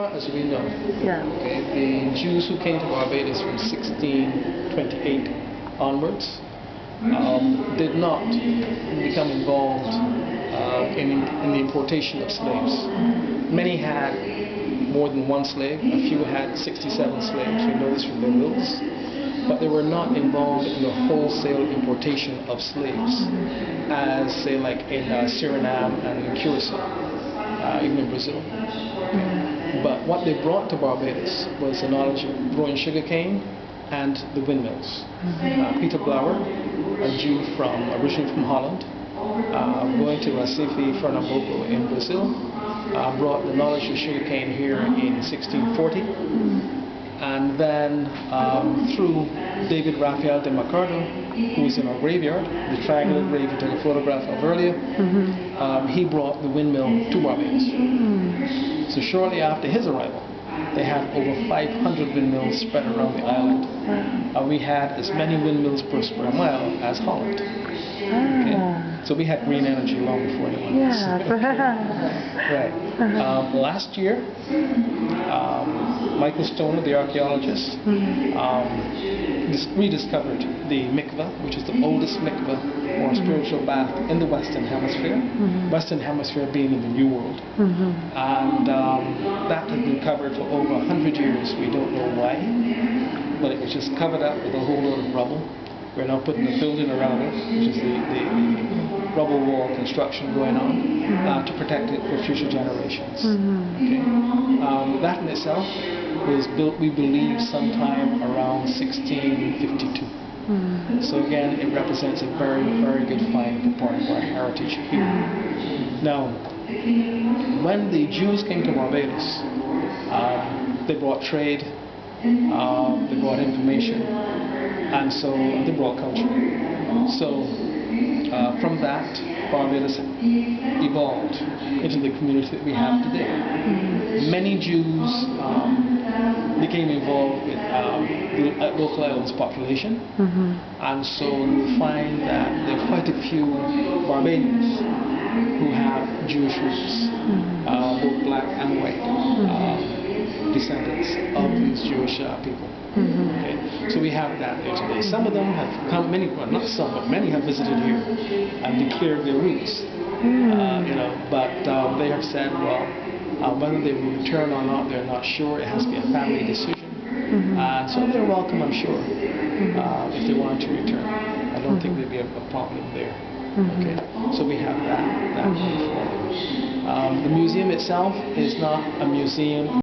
far as we know, Yeah. okay, the Jews who came to Barbados from 1628 onwards did not become involved in the importation of slaves. Many had more than one slave. A few had 67 slaves. We know this from their wills. But they were not involved in the wholesale importation of slaves, as say like in Suriname and in Curacao, even in Brazil. But what they brought to Barbados was the knowledge of growing sugarcane and the windmills. Peter Blauer, a Jew originally from Holland, going to Recife, Pernambuco in Brazil, brought the knowledge of sugarcane here in 1640. And then through David Raphael de Macardo, who was in our graveyard, the triangular grave you took a photograph of earlier, he brought the windmill to Barbados. So shortly after his arrival, they had over 500 windmills spread around the island. We had as many windmills per square mile as Holland. Okay? So we had green energy long before anyone else. Right. Last year, Michael Stoner, the archaeologist, rediscovered the mikveh, which is the oldest mikveh or spiritual bath in the Western Hemisphere. Western Hemisphere being in the New World. And that had been covered for over 100 years. We don't know why, but it was just covered up with a whole load of rubble. We're now putting a building around it, which is the rubble wall construction going on to protect it for future generations. Okay? That in itself was built, we believe, sometime around 1652. So again, it represents a very, very good find for part of our heritage here. Now, when the Jews came to Barbados, they brought trade, they brought information, and so they brought culture. So from that, Barbados evolved into the community that we have today. Many Jews became involved with the local island's population, and so you find that there are quite a few Barbadians who have Jewish roots, both black and white. Descendants of these Jewish people. Okay? So we have that there today. Some of them have come, well, not some, but many have visited here and declared their roots. But they have said, well, whether they will return or not, they're not sure. It has to be a family decision. And so they're welcome, I'm sure, if they want to return. I don't think there'd be a problem there. Okay, so we have that. The museum itself is not a museum